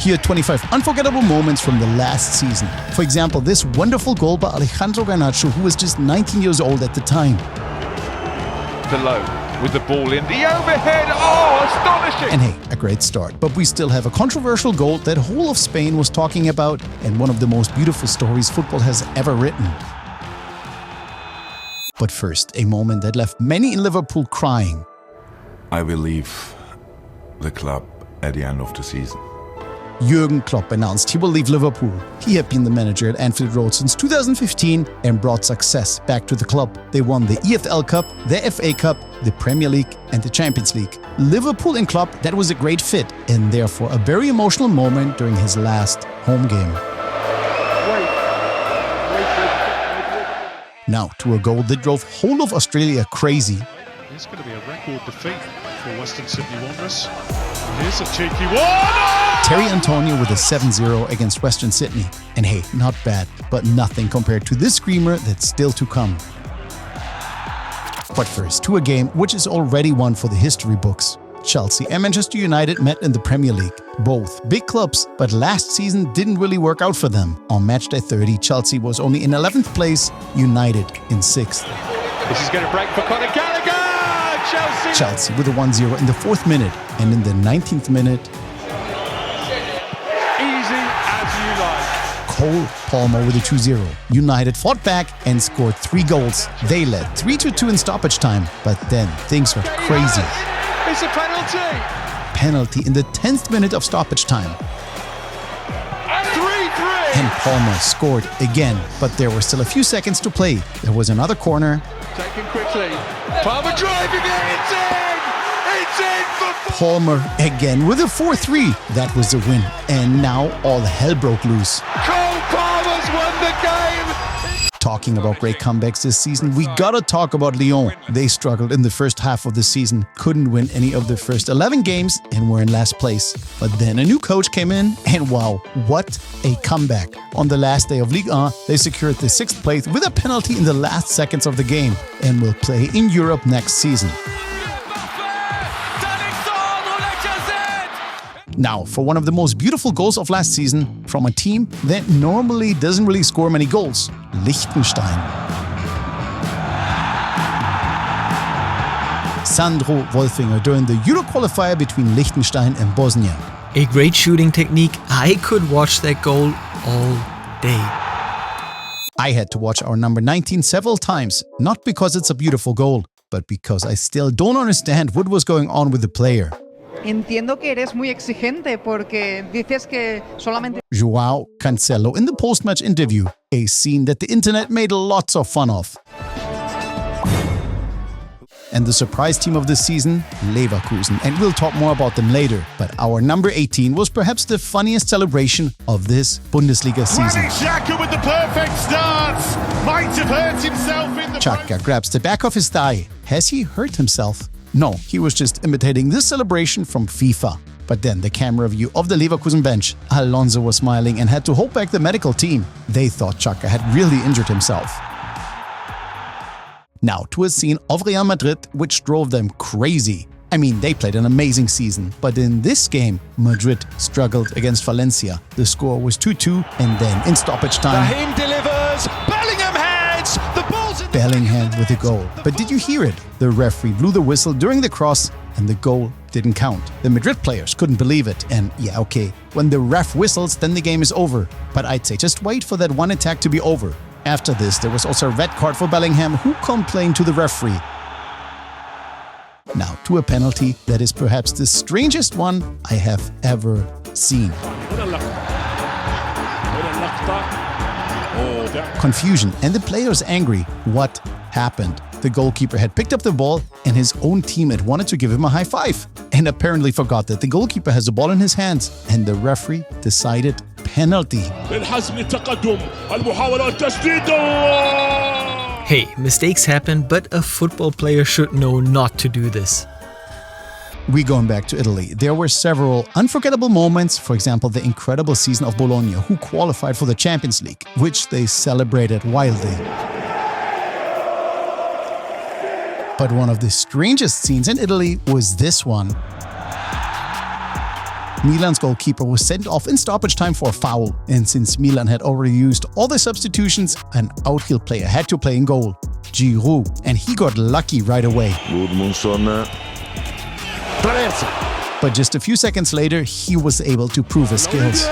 Here are 25 unforgettable moments from the last season. For example, this wonderful goal by Alejandro Garnacho, who was just 19 years old at the time. Below with the ball in the overhead. Oh, astonishing! And hey, a great start. But we still have a controversial goal that whole of Spain was talking about, and one of the most beautiful stories football has ever written. But first, a moment that left many in Liverpool crying. I will leave the club at the end of the season. Jurgen Klopp announced he will leave Liverpool. He had been the manager at Anfield Road since 2015 and brought success back to the club. They won the EFL Cup, the FA Cup, the Premier League and the Champions League. Liverpool and Klopp, that was a great fit and therefore a very emotional moment during his last home game. Now to a goal that drove whole of Australia crazy. It's going to be a record defeat for Western Sydney Wanderers. Here's a cheeky one! Oh! Terry Antonio with a 7-0 against Western Sydney. And hey, not bad, but nothing compared to this screamer that's still to come. But first, to a game which is already one for the history books. Chelsea and Manchester United met in the Premier League. Both big clubs, but last season didn't really work out for them. On matchday 30, Chelsea was only in 11th place, United in 6th. This is going to break for Conor Gallagher! Chelsea with a 1-0 in the 4th minute, and in the 19th minute, easy as you like. Cole Palmer with a 2-0. United fought back and scored 3 goals. They led 3-2 in stoppage time, but then things got crazy. It's a penalty! Penalty in the 10th minute of stoppage time. 3-3! And Palmer scored again, but there were still a few seconds to play. There was another corner. Taken quickly. Palmer driving it, it's in! It's in for Palmer again with a 4-3. That was the win. And now all hell broke loose. Cole Palmer's won the game! Talking about great comebacks this season, we gotta talk about Lyon. They struggled in the first half of the season, couldn't win any of their first 11 games and were in last place. But then a new coach came in and wow, what a comeback. On the last day of Ligue 1, they secured the 6th place with a penalty in the last seconds of the game and will play in Europe next season. Now, for one of the most beautiful goals of last season from a team that normally doesn't really score many goals, Liechtenstein. Sandro Wolfinger during the Euro qualifier between Liechtenstein and Bosnia. A great shooting technique. I could watch that goal all day. I had to watch our number 19 several times, not because it's a beautiful goal, but because I still don't understand what was going on with the player. Entiendo que eres muy exigente porque dices que solamente... João Cancelo in the post-match interview, a scene that the internet made lots of fun of. And the surprise team of this season, Leverkusen, and we'll talk more about them later. But our number 18 was perhaps the funniest celebration of this Bundesliga season. Xhaka with the perfect start! Might have hurt himself in the... Xhaka grabs the back of his thigh. Has he hurt himself? No, he was just imitating this celebration from FIFA. But then the camera view of the Leverkusen bench, Alonso was smiling and had to hold back the medical team. They thought Xhaka had really injured himself. Now to a scene of Real Madrid which drove them crazy. I mean, they played an amazing season, but in this game, Madrid struggled against Valencia. The score was 2-2, and then in stoppage time, Raheem delivers, Bellingham heads, the ball's in the... Bellingham with a goal. But did you hear it? The referee blew the whistle during the cross, and the goal didn't count. The Madrid players couldn't believe it, and yeah, okay, when the ref whistles, then the game is over. But I'd say just wait for that one attack to be over. After this, there was also a red card for Bellingham, who complained to the referee. Now to a penalty that is perhaps the strangest one I have ever seen. Confusion, and the players angry. What happened? The goalkeeper had picked up the ball and his own teammate wanted to give him a high five and apparently forgot that the goalkeeper has the ball in his hands, and the referee decided penalty. Hey, mistakes happen, but a football player should know not to do this. We're going back to Italy. There were several unforgettable moments, for example, the incredible season of Bologna, who qualified for the Champions League, which they celebrated wildly. But one of the strangest scenes in Italy was this one. Milan's goalkeeper was sent off in stoppage time for a foul, and since Milan had already used all their substitutions, an outfield player had to play in goal, Giroud, and he got lucky right away. But just a few seconds later, he was able to prove his skills.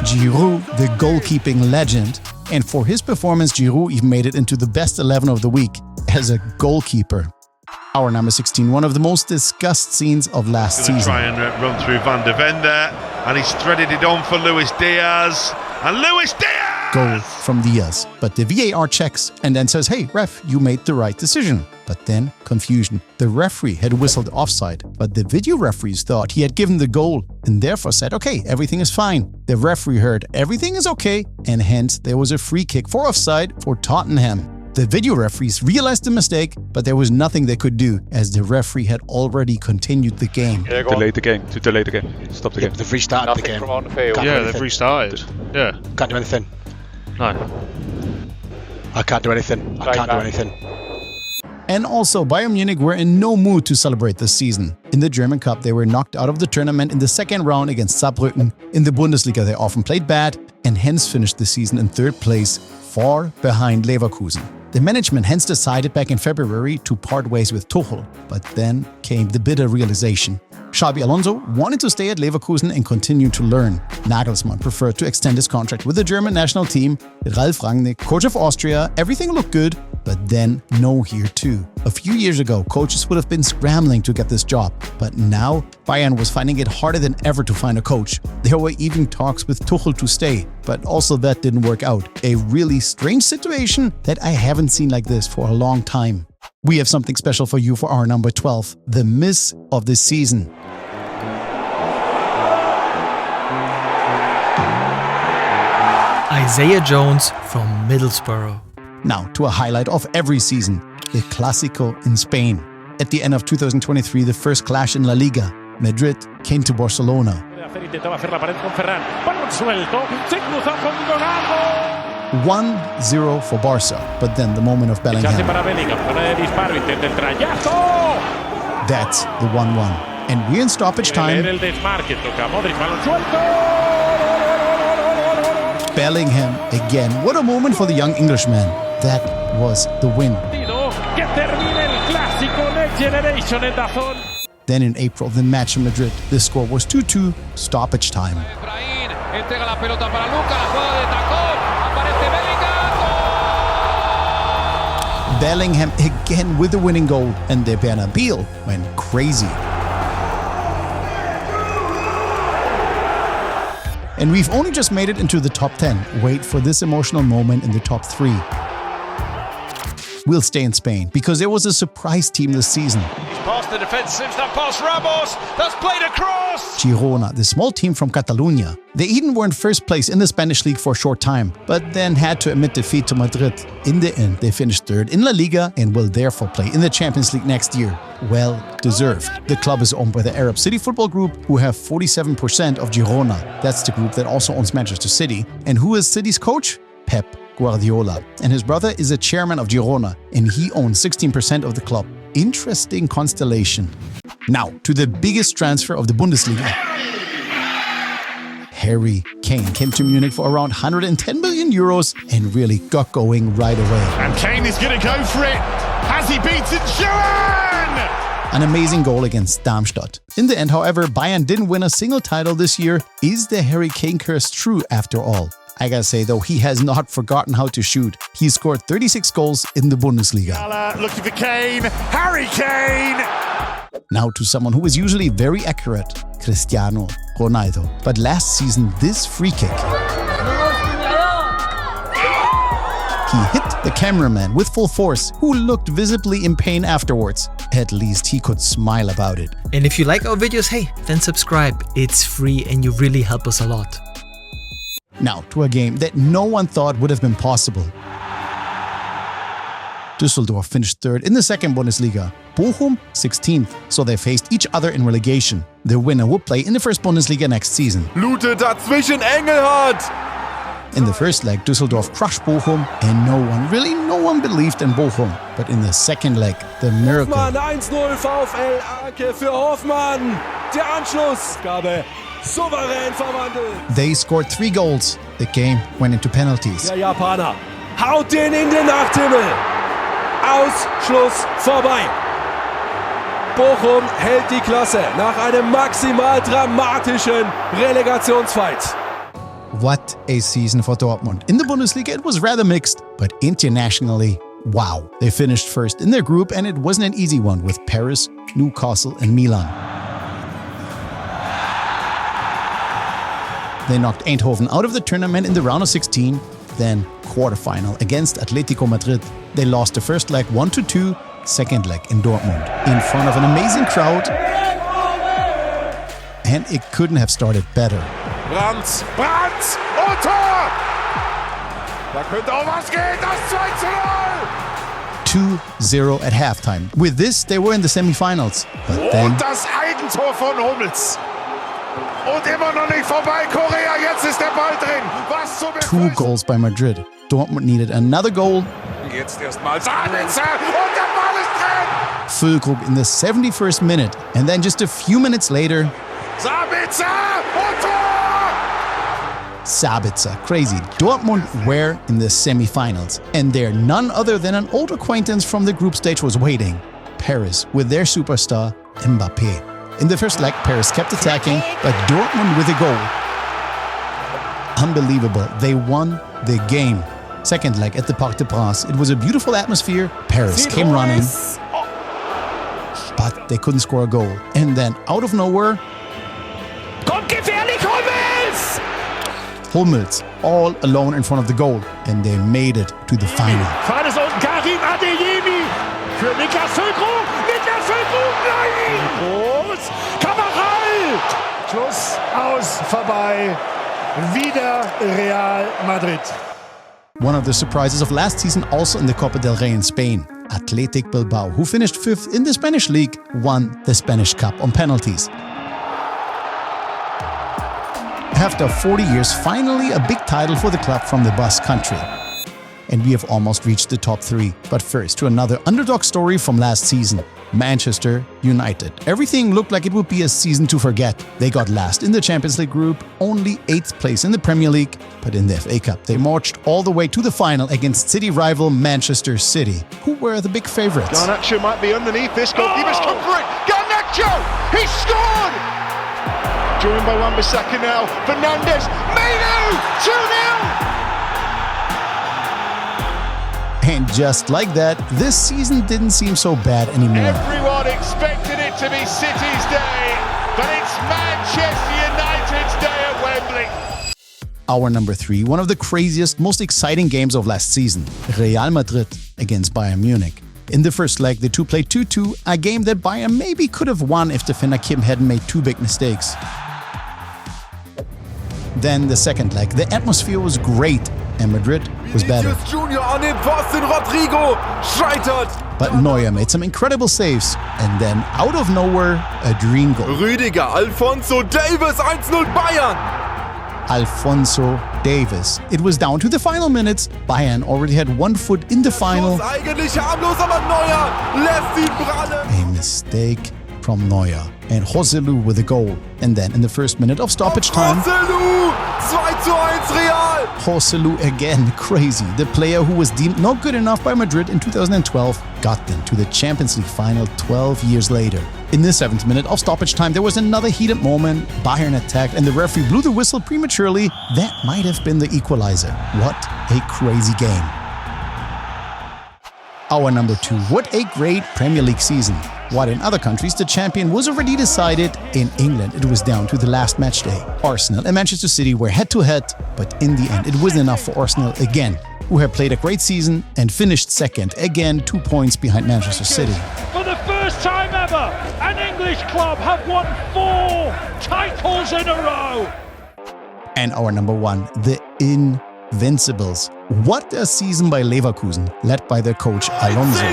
Giroud, the goalkeeping legend, and for his performance, Giroud even made it into the best 11 of the week as a goalkeeper. Our number 16, one of the most discussed scenes of last season. Try and run through Van de Ven there, and he's threaded it on for Luis Diaz, and Luis Diaz! Goal from Diaz, but the VAR checks and then says, hey, ref, you made the right decision. But then, confusion. The referee had whistled offside, but the video referees thought he had given the goal and therefore said, okay, everything is fine. The referee heard everything is okay, and hence there was a free kick for offside for Tottenham. The video referees realized the mistake, but there was nothing they could do as the referee had already continued the game. Delay the game. Stop the game. They've restarted the game. They've restarted. Yeah. Can't do anything. No. I can't do anything. I can't do anything. And also, Bayern Munich were in no mood to celebrate this season. In the German Cup, they were knocked out of the tournament in the second round against Saarbrücken. In the Bundesliga, they often played bad and hence finished the season in third place, far behind Leverkusen. The management hence decided back in February to part ways with Tuchel, but then came the bitter realization. Xabi Alonso wanted to stay at Leverkusen and continue to learn. Nagelsmann preferred to extend his contract with the German national team. Ralf Rangnick, coach of Austria, everything looked good, but then no here too. A few years ago, coaches would have been scrambling to get this job, but now Bayern was finding it harder than ever to find a coach. There were even talks with Tuchel to stay, but also that didn't work out. A really strange situation that I haven't seen like this for a long time. We have something special for you for our number 12, the miss of the season. Isaiah Jones from Middlesbrough. Now to a highlight of every season, the Classico in Spain. At the end of 2023, the first clash in La Liga, Madrid came to Barcelona. 1-0 for Barca, but then the moment of Bellingham. That's the 1-1. And we're in stoppage time. Bellingham again. What a moment for the young Englishman. That was the win. Then in April, the match in Madrid. The score was 2-2, stoppage time. Bellingham again with the winning goal, and the Bernabeu went crazy. And we've only just made it into the top 10. Wait for this emotional moment in the top 3. We'll stay in Spain because there was a surprise team this season. He's past the defence, Sims that past Ramos, that's played across! Girona, the small team from Catalonia. They even were in first place in the Spanish league for a short time, but then had to admit defeat to Madrid. In the end, they finished third in La Liga and will therefore play in the Champions League next year. Well deserved. The club is owned by the Arab City Football Group, who have 47% of Girona. That's the group that also owns Manchester City. And who is City's coach? Pep Guardiola. And his brother is a chairman of Girona, and he owns 16% of the club. Interesting constellation. Now, to the biggest transfer of the Bundesliga. Harry Kane came to Munich for around 110 million euros and really got going right away. And Kane is going to go for it as he beats it. Jurgen! An amazing goal against Darmstadt. In the end, however, Bayern didn't win a single title this year. Is the Harry Kane curse true after all? I gotta say though, he has not forgotten how to shoot. He scored 36 goals in the Bundesliga. Looking for Kane, Harry Kane! Now to someone who is usually very accurate, Cristiano Ronaldo. But last season, this free kick. He hit the cameraman with full force, who looked visibly in pain afterwards. At least he could smile about it. And if you like our videos, hey, then subscribe. It's free and you really help us a lot. Now to a game that no one thought would have been possible. Düsseldorf finished third in the second Bundesliga. Bochum 16th, so they faced each other in relegation. The winner would play in the first Bundesliga next season. Lute dazwischen, Engelhardt! In the first leg, Düsseldorf crushed Bochum, and no one believed in Bochum. But in the second leg, the miracle. Hoffmann 1-0 VfL Arke für Hoffmann. Der Anschlussgabe souverän verwandelt. They scored 3 goals. The game went into penalties. Der Japaner haut den in den Nachthimmel. Ausschluss vorbei. Bochum hält die Klasse nach einem maximal dramatischen Relegationsfight. What a season for Dortmund. In the Bundesliga, it was rather mixed, but internationally, wow. They finished first in their group, and it wasn't an easy one with Paris, Newcastle, and Milan. They knocked Eindhoven out of the tournament in the round of 16, then quarterfinal against Atletico Madrid. They lost the first leg 1-2, second leg in Dortmund, in front of an amazing crowd. And it couldn't have started better. Brandt und Tor! Da könnte auch was gehen, das 2-0 at halftime. With this, they were in the semifinals. But then, Und das Eigentor von Hummels. Und immer noch nicht vorbei, Korea, jetzt ist der Ball drin. Was zu 2 goals by Madrid. Dortmund needed another goal. Jetzt erstmal Sabitzer und der Ball ist drin. Füllkrug in the 71st minute. And then just a few minutes later, Sabitzer und Tor! Sabitzer, crazy. Dortmund were in the semi-finals, and there none other than an old acquaintance from the group stage was waiting. Paris, with their superstar, Mbappé. In the first leg, Paris kept attacking, but Dortmund with a goal. Unbelievable, they won the game. Second leg at the Parc des Princes, it was a beautiful atmosphere. Paris came running, but they couldn't score a goal. And then, out of nowhere, Kommt gefährlich, Hummels! Hummels, all alone in front of the goal, and they made it to the final. Fahrt es unten, Karim Adeyemi für Niklas Füllkrug. Niklas Füllkrug, nein! Groß, Kamerad! Schluss, aus, vorbei. Wieder Real Madrid. One of the surprises of last season, also in the Copa del Rey in Spain, Athletic Bilbao, who finished 5th in the Spanish league, won the Spanish Cup on penalties. After 40 years, finally a big title for the club from the Basque Country. And we have almost reached the top 3. But first, to another underdog story from last season, Manchester United. Everything looked like it would be a season to forget. They got last in the Champions League group, only 8th place in the Premier League, but in the FA Cup they marched all the way to the final against city rival Manchester City, who were the big favourites. Garnacho might be underneath this goal. He must come for it. Garnacho! He scored! Joined by Wan-Bissaka now. Fernandes. Menu! 2-0! And just like that, this season didn't seem so bad anymore. Everyone expected it to be City's day, but it's Manchester United's day at Wembley. Our number 3, one of the craziest, most exciting games of last season, Real Madrid against Bayern Munich. In the first leg, the two played 2-2, a game that Bayern maybe could have won if defender Kim hadn't made 2 big mistakes. Then the second leg, the atmosphere was great, and Madrid was better. Junior an den Pfosten, Rodrigo scheitert. But Neuer made some incredible saves, and then out of nowhere, a dream goal. Rüdiger, Alphonso Davies, 1-0 Bayern. Alphonso Davies. It was down to the final minutes. Bayern already had 1 foot in the final. Eigentlich harmlos, aber Neuer lässt ihn prallen. A mistake from Neuer. And Joselu with a goal. And then in the first minute of stoppage time, Joselu, 2-1 Real. Joselu again, crazy. The player who was deemed not good enough by Madrid in 2012 got them to the Champions League final 12 years later. In the 7th minute of stoppage time, there was another heated moment. Bayern attacked and the referee blew the whistle prematurely. That might have been the equalizer. What a crazy game. Our number 2, what a great Premier League season. While in other countries the champion was already decided, in England it was down to the last match day. Arsenal and Manchester City were head-to-head, but in the end it wasn't enough for Arsenal again, who had played a great season and finished second, again 2 points behind Manchester City. For the first time ever, an English club have won 4 titles in a row. And our number 1, the Invincibles. What a season by Leverkusen, led by their coach Alonso.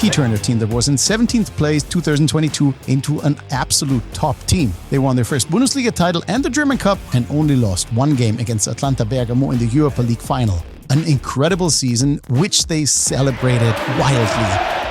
He turned a team that was in 17th place 2022 into an absolute top team. They won their first Bundesliga title and the German Cup and only lost one game against Atlanta Bergamo in the Europa League final. An incredible season, which they celebrated wildly.